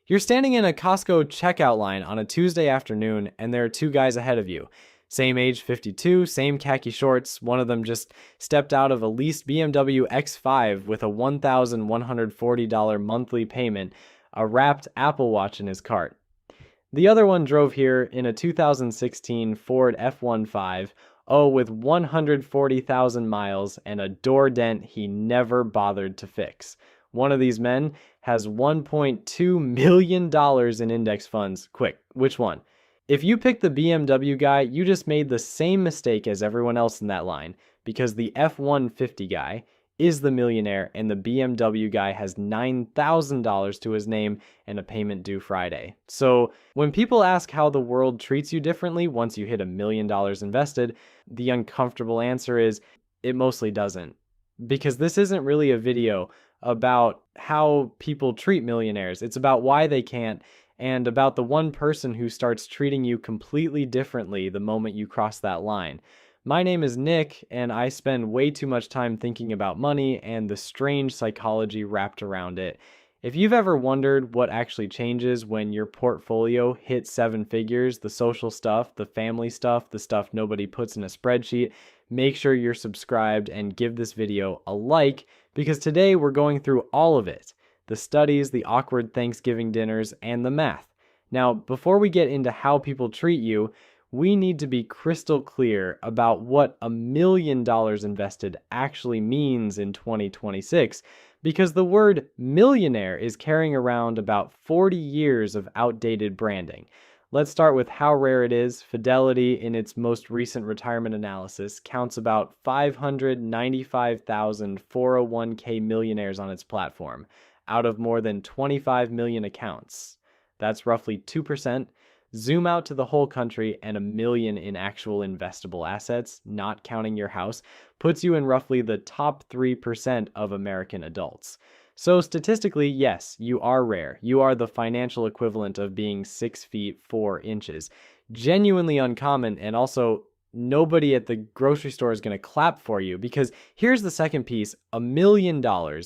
You're standing in a Costco checkout line on a Tuesday afternoon, and there are two guys ahead of you. Same age, 52, same khaki shorts. One of them just stepped out of a leased BMW X5 with a $1,140 monthly payment, a wrapped Apple Watch in his cart. The other one drove here in a 2016 Ford F-15, with 140,000 miles and a door dent he never bothered to fix. One of these men has $1.2 million in index funds. Quick, which one? If you pick the BMW guy, you just made the same mistake as everyone else in that line, because the F-150 guy is the millionaire and the BMW guy has $9,000 to his name and a payment due Friday. So when people ask how the world treats you differently once you hit $1 million invested, the uncomfortable answer is it mostly doesn't. Because this isn't really a video about how people treat millionaires. It's about why they can't, and about the one person who starts treating you completely differently the moment you cross that line. My name is Nick, and I spend way too much time thinking about money and the strange psychology wrapped around it. If you've ever wondered what actually changes when your portfolio hits 7 figures, the social stuff, the family stuff, the stuff nobody puts in a spreadsheet, make sure you're subscribed and give this video a like, because today we're going through all of it. The studies, the awkward Thanksgiving dinners, and the math. Now, before we get into how people treat you, we need to be crystal clear about what $1 million invested actually means in 2026, because the word millionaire is carrying around about 40 years of outdated branding. Let's start with how rare it is. Fidelity, in its most recent retirement analysis, counts about 595,000 401k millionaires on its platform, out of more than 25 million accounts. That's roughly 2%. Zoom out to the whole country, and 1 million in actual investable assets, not counting your house, puts you in roughly the top 3% of American adults. So statistically, yes, you are rare. You are the financial equivalent of being 6 feet 4 inches. Genuinely uncommon, and also nobody at the grocery store is going to clap for you, because here's the second piece. $1 million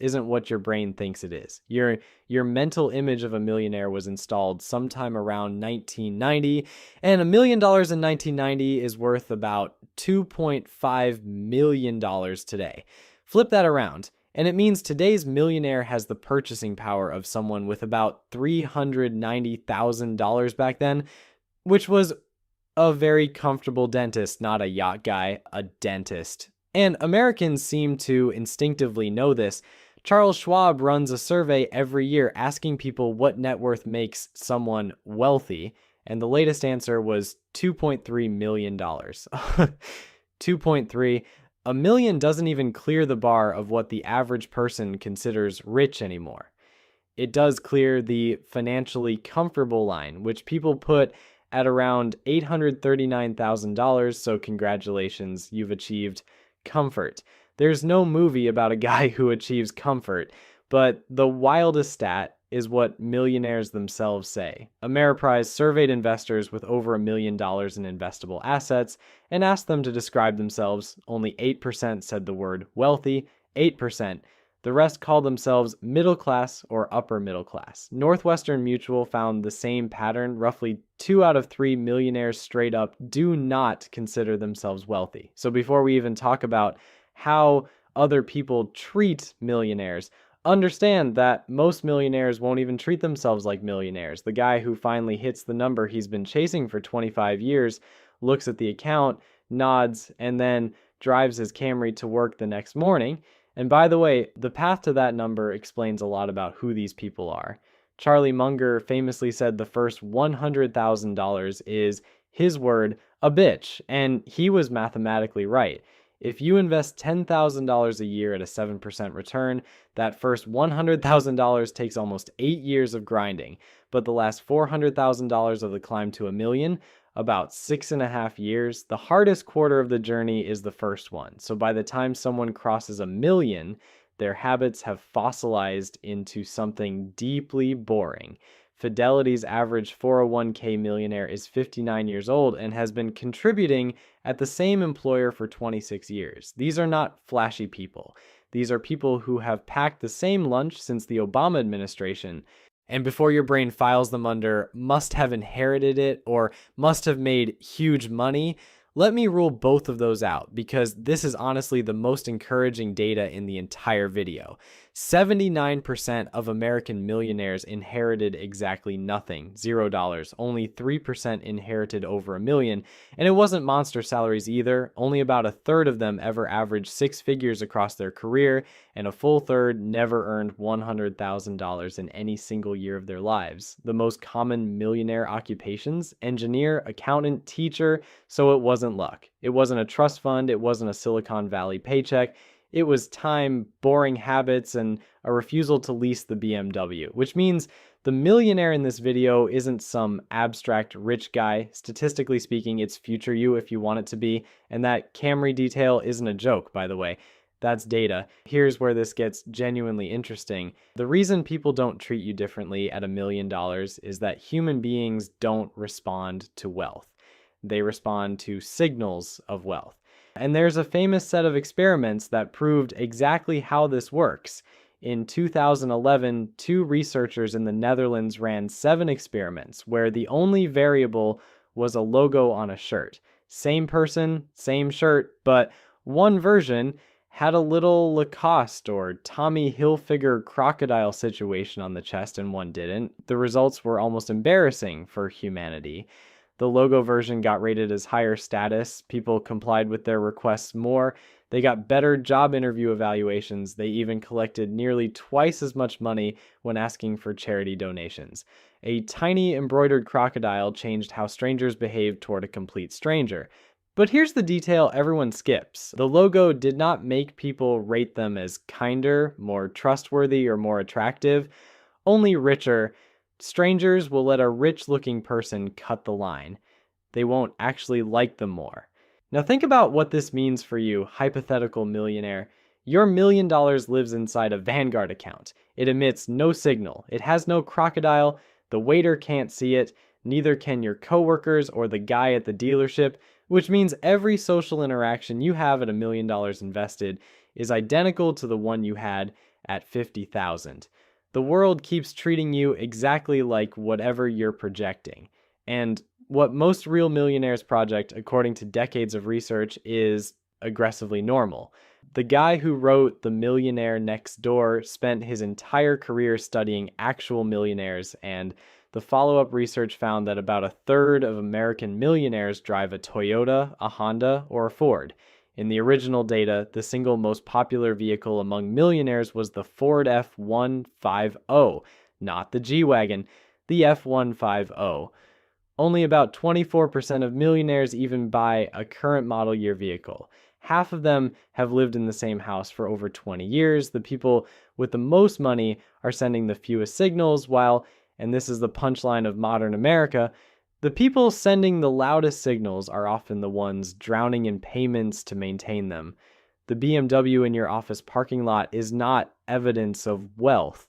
isn't what your brain thinks it is. Your mental image of a millionaire was installed sometime around 1990, and $1 million in 1990 is worth about $2.5 million today. Flip that around, and it means today's millionaire has the purchasing power of someone with about $390,000 back then, which was a very comfortable dentist, not a yacht guy, a dentist. And Americans seem to instinctively know this. Charles Schwab runs a survey every year asking people what net worth makes someone wealthy, and the latest answer was $2.3 million. 2.3. $1 million doesn't even clear the bar of what the average person considers rich anymore. It does clear the financially comfortable line, which people put at around $839,000, so congratulations, you've achieved comfort. There's no movie about a guy who achieves comfort, but the wildest stat is what millionaires themselves say. Ameriprise surveyed investors with over $1 million in investable assets and asked them to describe themselves. Only 8% said the word wealthy, 8%. The rest called themselves middle class or upper middle class. Northwestern Mutual found the same pattern. Roughly 2 out of 3 millionaires straight up do not consider themselves wealthy. So before we even talk about how other people treat millionaires, understand that most millionaires won't even treat themselves like millionaires. The guy who finally hits the number he's been chasing for 25 years looks at the account, nods, and then drives his Camry to work the next morning. And by the way, the path to that number explains a lot about who these people are. Charlie Munger famously said the first $100,000 is, his word, a bitch, and he was mathematically right. If you invest $10,000 a year at a 7% return, that first $100,000 takes almost 8 years of grinding, but the last $400,000 of the climb to $1 million, about 6.5 years. The hardest quarter of the journey is the first one. So by the time someone crosses $1 million, their habits have fossilized into something deeply boring. Fidelity's average 401k millionaire is 59 years old and has been contributing at the same employer for 26 years. These are not flashy people. These are people who have packed the same lunch since the Obama administration. And before your brain files them under must have inherited it or must have made huge money, let me rule both of those out because this is honestly the most encouraging data in the entire video. 79% of American millionaires inherited exactly nothing, $0. Only 3% inherited over $1 million. And it wasn't monster salaries either. Only about a third of them ever averaged six figures across their career, and a full third never earned $100,000 in any single year of their lives. The most common millionaire occupations: engineer, accountant, teacher. So it wasn't luck. It wasn't a trust fund. It wasn't a Silicon Valley paycheck. It was time, boring habits, and a refusal to lease the BMW, which means the millionaire in this video isn't some abstract rich guy. Statistically speaking, it's future you if you want it to be. And that Camry detail isn't a joke, by the way. That's data. Here's where this gets genuinely interesting. The reason people don't treat you differently at $1 million is that human beings don't respond to wealth. They respond to signals of wealth. And there's a famous set of experiments that proved exactly how this works. In 2011, two researchers in the Netherlands ran 7 experiments where the only variable was a logo on a shirt. Same person, same shirt, but one version had a little Lacoste or Tommy Hilfiger crocodile situation on the chest and one didn't. The results were almost embarrassing for humanity. The logo version got rated as higher status. People complied with their requests more. They got better job interview evaluations. They even collected nearly twice as much money when asking for charity donations. A tiny embroidered crocodile changed how strangers behaved toward a complete stranger. But here's the detail everyone skips. The logo did not make people rate them as kinder, more trustworthy, or more attractive, only richer. Strangers will let a rich-looking person cut the line. They won't actually like them more. Now think about what this means for you, hypothetical millionaire. Your $1 million lives inside a Vanguard account. It emits no signal. It has no crocodile. The waiter can't see it. Neither can your coworkers or the guy at the dealership, which means every social interaction you have at $1 million invested is identical to the one you had at 50,000. The world keeps treating you exactly like whatever you're projecting. And what most real millionaires project, according to decades of research, is aggressively normal. The guy who wrote The Millionaire Next Door spent his entire career studying actual millionaires, and the follow-up research found that about a third of American millionaires drive a Toyota, a Honda, or a Ford. In the original data, the single most popular vehicle among millionaires was the Ford F-150, not the G-Wagon, the F-150. Only about 24% of millionaires even buy a current model year vehicle. Half of them have lived in the same house for over 20 years. The people with the most money are sending the fewest signals, while, and this is the punchline of modern America, the people sending the loudest signals are often the ones drowning in payments to maintain them. The BMW in your office parking lot is not evidence of wealth.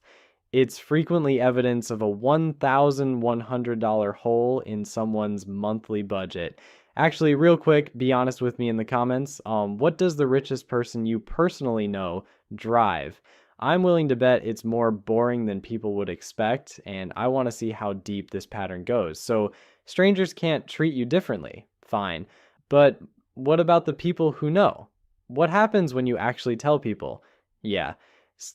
It's frequently evidence of a $1,100 hole in someone's monthly budget. Actually, real quick, be honest with me in the comments. What does the richest person you personally know drive? I'm willing to bet it's more boring than people would expect, and I want to see how deep this pattern goes. So, strangers can't treat you differently. Fine. But what about the people who know? What happens when you actually tell people? Yeah,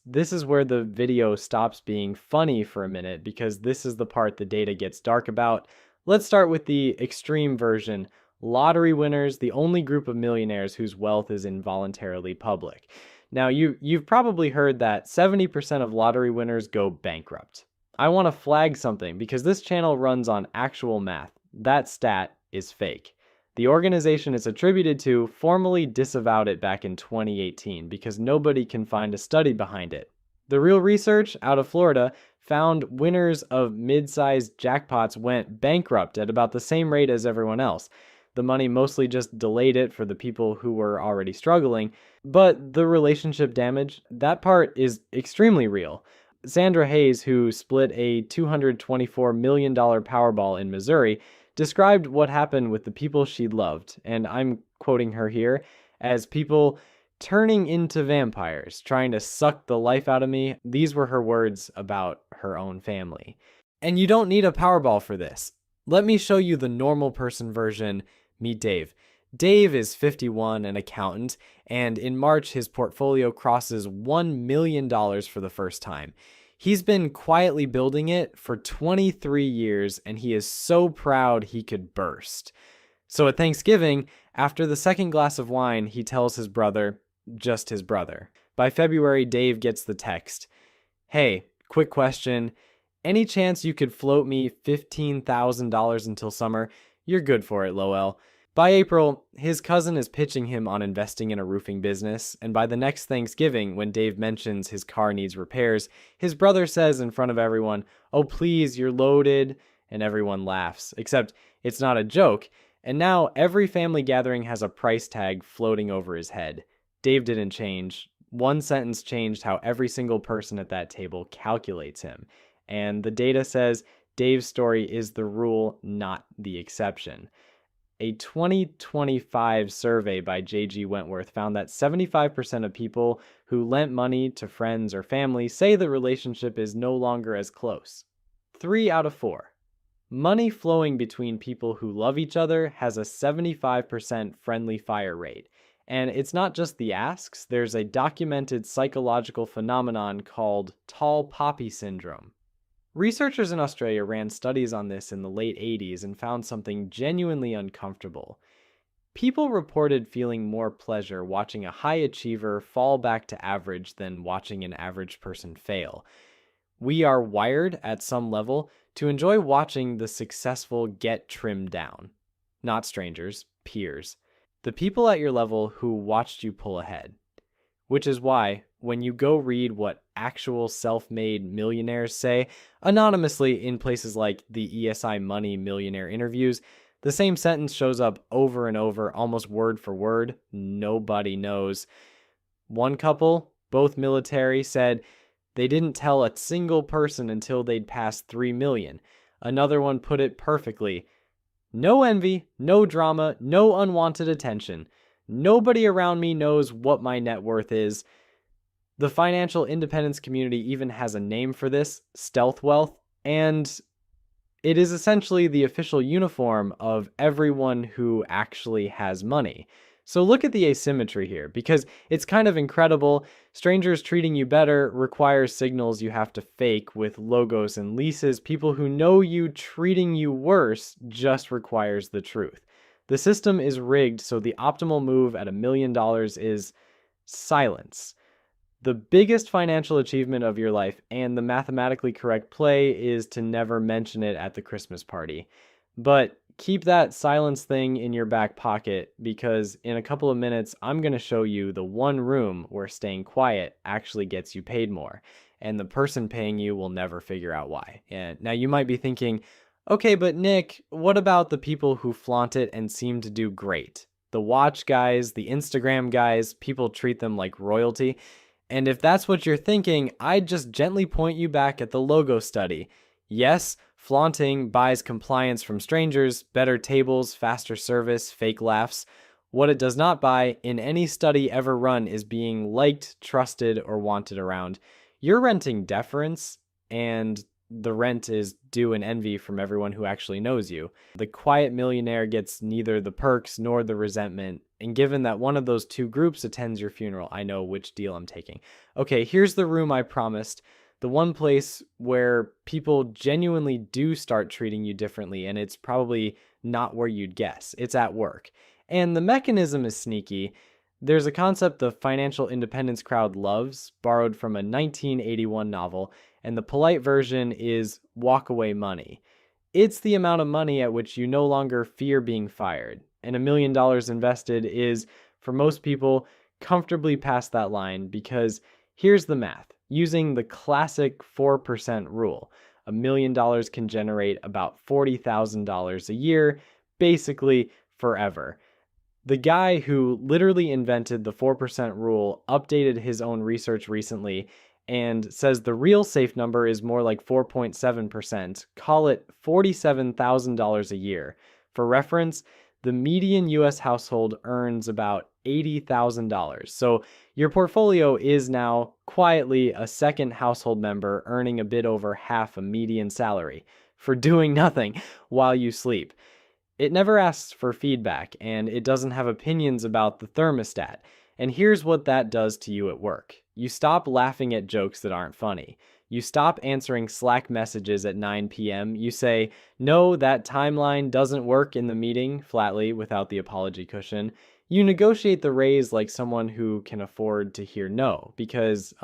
this is where the video stops being funny for a minute, because this is the part the data gets dark about. Let's start with the extreme version. Lottery winners, the only group of millionaires whose wealth is involuntarily public. Now, you've probably heard that 70% of lottery winners go bankrupt. I want to flag something because this channel runs on actual math. That stat is fake. The organization it's attributed to formally disavowed it back in 2018 because nobody can find a study behind it. The real research out of Florida found winners of mid-sized jackpots went bankrupt at about the same rate as everyone else. The money mostly just delayed it for the people who were already struggling, but the relationship damage, that part is extremely real. Sandra Hayes, who split a $224 million Powerball in Missouri, described what happened with the people she loved, and I'm quoting her here, as people turning into vampires, trying to suck the life out of me. These were her words about her own family. And you don't need a Powerball for this. Let me show you the normal person version. Meet Dave. Dave is 51, an accountant, and in March his portfolio crosses $1 million for the first time. He's been quietly building it for 23 years, and he is so proud he could burst. So at Thanksgiving, after the second glass of wine, he tells his brother, just his brother. By February, Dave gets the text. Hey, quick question. Any chance you could float me $15,000 until summer? You're good for it, Lowell. By April, his cousin is pitching him on investing in a roofing business, and by the next Thanksgiving, when Dave mentions his car needs repairs, his brother says in front of everyone, "Oh please, you're loaded," and everyone laughs, except it's not a joke, and now every family gathering has a price tag floating over his head. Dave didn't change. One sentence changed how every single person at that table calculates him, and the data says Dave's story is the rule, not the exception. A 2025 survey by J.G. Wentworth found that 75% of people who lent money to friends or family say the relationship is no longer as close. 3 out of 4. Money flowing between people who love each other has a 75% friendly fire rate. And it's not just the asks, there's a documented psychological phenomenon called tall poppy syndrome. Researchers in Australia ran studies on this in the late 80s and found something genuinely uncomfortable. People reported feeling more pleasure watching a high achiever fall back to average than watching an average person fail. We are wired at some level to enjoy watching the successful get trimmed down. Not strangers, peers. The people at your level who watched you pull ahead. Which is why, when you go read what actual self-made millionaires say, anonymously in places like the ESI Money Millionaire interviews, the same sentence shows up over and over, almost word for word. Nobody knows. One couple, both military, said they didn't tell a single person until they'd passed 3 million. Another one put it perfectly. No envy, no drama, no unwanted attention. Nobody around me knows what my net worth is. The financial independence community even has a name for this, stealth wealth, and it is essentially the official uniform of everyone who actually has money. So look at the asymmetry here, because it's kind of incredible. Strangers treating you better requires signals you have to fake with logos and leases. People who know you treating you worse just requires the truth. The system is rigged, so the optimal move at $1 million is silence. The biggest financial achievement of your life and the mathematically correct play is to never mention it at the Christmas party. But keep that silence thing in your back pocket, because in a couple of minutes, I'm going to show you the one room where staying quiet actually gets you paid more, and the person paying you will never figure out why. And now you might be thinking, okay, but Nick, what about the people who flaunt it and seem to do great? The watch guys, the Instagram guys, people treat them like royalty. And if that's what you're thinking, I'd just gently point you back at the logo study. Yes, flaunting buys compliance from strangers, better tables, faster service, fake laughs. What it does not buy in any study ever run is being liked, trusted, or wanted around. You're renting deference, and the rent is due and envy from everyone who actually knows you. The quiet millionaire gets neither the perks nor the resentment, and given that one of those two groups attends your funeral, I know which deal I'm taking. Okay, here's the room I promised. The one place where people genuinely do start treating you differently, and it's probably not where you'd guess. It's at work. And the mechanism is sneaky. There's a concept the financial independence crowd loves, borrowed from a 1981 novel, and the polite version is walk-away money. It's the amount of money at which you no longer fear being fired, and $1 million invested is, for most people, comfortably past that line, because here's the math. Using the classic 4% rule, $1 million can generate about $40,000 a year, basically forever. The guy who literally invented the 4% rule updated his own research recently and says the real safe number is more like 4.7%. Call it $47,000 a year. For reference, the median US household earns about $80,000. So your portfolio is now quietly a second household member earning a bit over half a median salary for doing nothing while you sleep. It never asks for feedback, and it doesn't have opinions about the thermostat. And here's what that does to you at work. You stop laughing at jokes that aren't funny. You stop answering Slack messages at 9 p.m. You say, no, that timeline doesn't work in the meeting, flatly, without the apology cushion. You negotiate the raise like someone who can afford to hear no, because,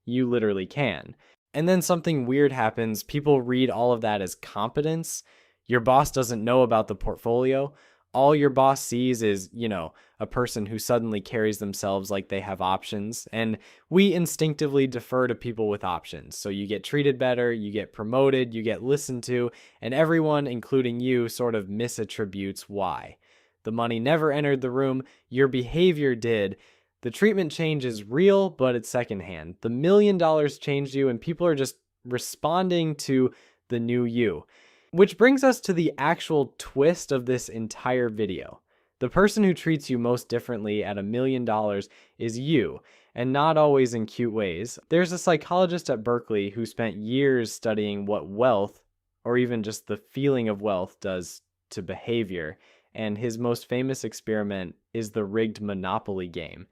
you literally can. And then something weird happens. People read all of that as competence. Your boss doesn't know about the portfolio. All your boss sees is, a person who suddenly carries themselves like they have options. And we instinctively defer to people with options. So you get treated better, you get promoted, you get listened to, and everyone, including you, sort of misattributes why. The money never entered the room, your behavior did. The treatment change is real, but it's secondhand. The $1 million changed you, and people are just responding to the new you. Which brings us to the actual twist of this entire video. The person who treats you most differently at $1 million is you, and not always in cute ways. There's a psychologist at Berkeley who spent years studying what wealth, or even just the feeling of wealth, does to behavior, and his most famous experiment is the rigged Monopoly game.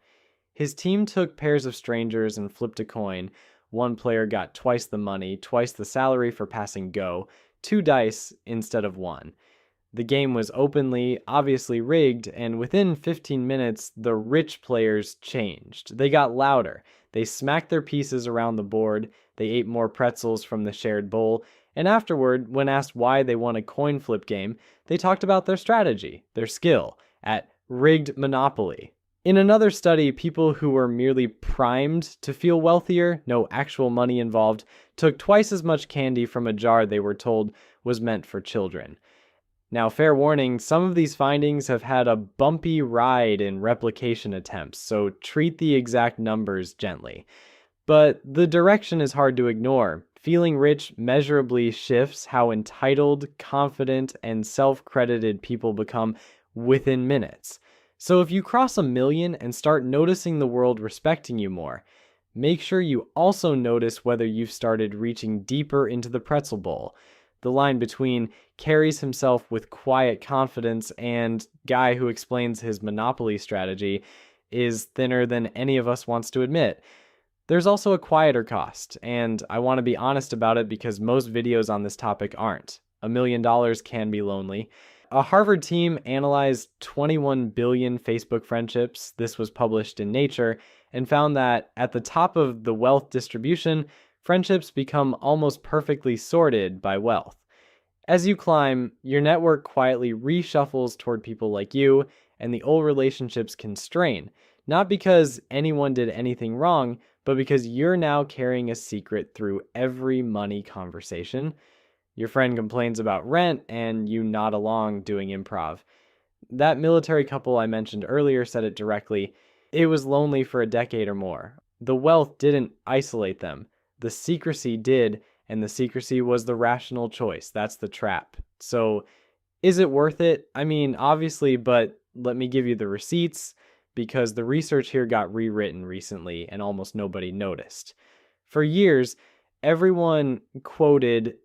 His team took pairs of strangers and flipped a coin. One player got twice the money, twice the salary for passing go, 2 dice instead of 1. The game was openly, obviously rigged, and within 15 minutes, the rich players changed. They got louder. They smacked their pieces around the board. They ate more pretzels from the shared bowl. And afterward, when asked why they won a coin flip game, they talked about their strategy, their skill at rigged Monopoly. In another study, people who were merely primed to feel wealthier, no actual money involved, took twice as much candy from a jar they were told was meant for children. Now, fair warning, some of these findings have had a bumpy ride in replication attempts, so treat the exact numbers gently. But the direction is hard to ignore. Feeling rich measurably shifts how entitled, confident, and self-credited people become within minutes. So if you cross $1 million and start noticing the world respecting you more, make sure you also notice whether you've started reaching deeper into the pretzel bowl. The line between carries himself with quiet confidence and guy who explains his Monopoly strategy is thinner than any of us wants to admit. There's also a quieter cost, and I want to be honest about it because most videos on this topic aren't. $1 million can be lonely. A Harvard team analyzed 21 billion Facebook friendships. This was published in Nature, and found that at the top of the wealth distribution, friendships become almost perfectly sorted by wealth. As you climb, your network quietly reshuffles toward people like you, and the old relationships can strain, not because anyone did anything wrong, but because you're now carrying a secret through every money conversation. Your friend complains about rent, and you nod along doing improv. That military couple I mentioned earlier said it directly. It was lonely for a decade or more. The wealth didn't isolate them. The secrecy did, and the secrecy was the rational choice. That's the trap. So, is it worth it? I mean, obviously, but let me give you the receipts, because the research here got rewritten recently and almost nobody noticed. For years, everyone quoted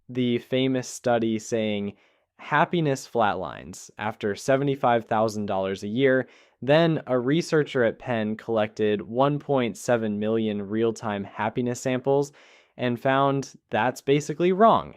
the famous study saying happiness flatlines after $75,000 a year. Then a researcher at Penn collected 1.7 million real-time happiness samples and found that's basically wrong.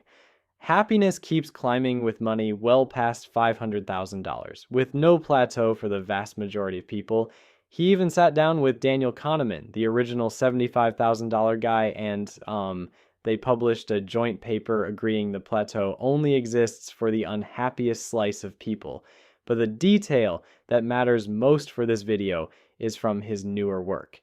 Happiness keeps climbing with money well past $500,000, with no plateau for the vast majority of people. He even sat down with Daniel Kahneman, the original $75,000 guy, and they published a joint paper agreeing the plateau only exists for the unhappiest slice of people. But the detail that matters most for this video is from his newer work.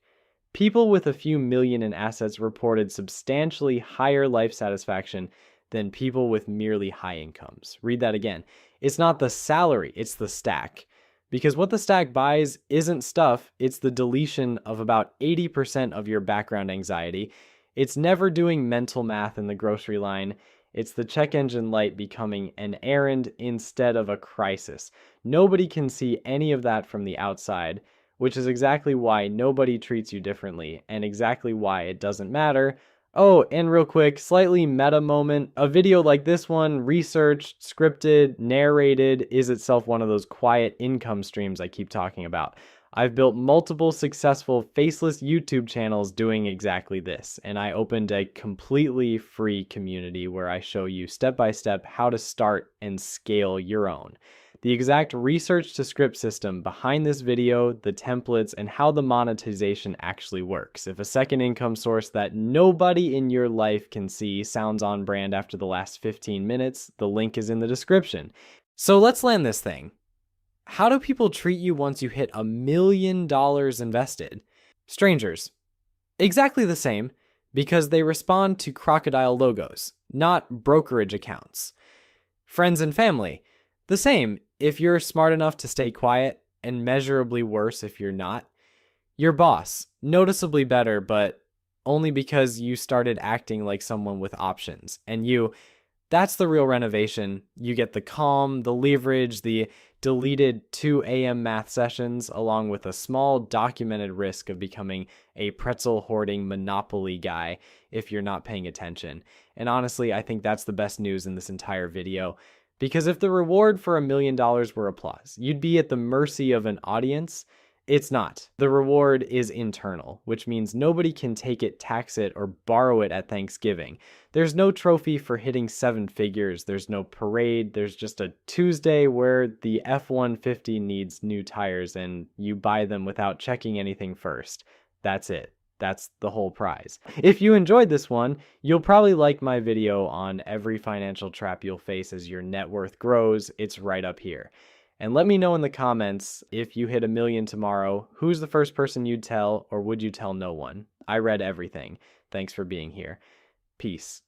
People with a few million in assets reported substantially higher life satisfaction than people with merely high incomes. Read that again. It's not the salary, it's the stack. Because what the stack buys isn't stuff, it's the deletion of about 80% of your background anxiety. It's never doing mental math in the grocery line, It's the check engine light becoming an errand instead of a crisis. Nobody can see any of that from the outside, which is exactly why nobody treats you differently and exactly why it doesn't matter. Oh, and real quick, slightly meta moment. A video like this one, researched, scripted, narrated, is itself one of those quiet income streams I keep talking about. I've built multiple successful faceless YouTube channels doing exactly this, and I opened a completely free community where I show you step by step how to start and scale your own. The exact research to script system behind this video, the templates, and how the monetization actually works. If a second income source that nobody in your life can see sounds on brand after the last 15 minutes, the link is in the description. So let's land this thing. How do people treat you once you hit $1 million invested? Strangers. Exactly the same, because they respond to crocodile logos, not brokerage accounts. Friends and family. The same if you're smart enough to stay quiet, and measurably worse if you're not. Your boss. Noticeably better, but only because you started acting like someone with options. And that's the real renovation. You get the calm, the leverage, the deleted 2 a.m. math sessions, along with a small documented risk of becoming a pretzel hoarding monopoly guy if you're not paying attention. And honestly, I think that's the best news in this entire video. Because if the reward for $1 million were applause, you'd be at the mercy of an audience. It's not. The reward is internal, which means nobody can take it, tax it, or borrow it at Thanksgiving. There's no trophy for hitting 7 figures. There's no parade. There's just a Tuesday where the F-150 needs new tires and you buy them without checking anything first. That's it. That's the whole prize. If you enjoyed this one, you'll probably like my video on every financial trap you'll face as your net worth grows. It's right up here. And let me know in the comments, if you hit $1 million tomorrow, who's the first person you'd tell, or would you tell no one? I read everything. Thanks for being here. Peace.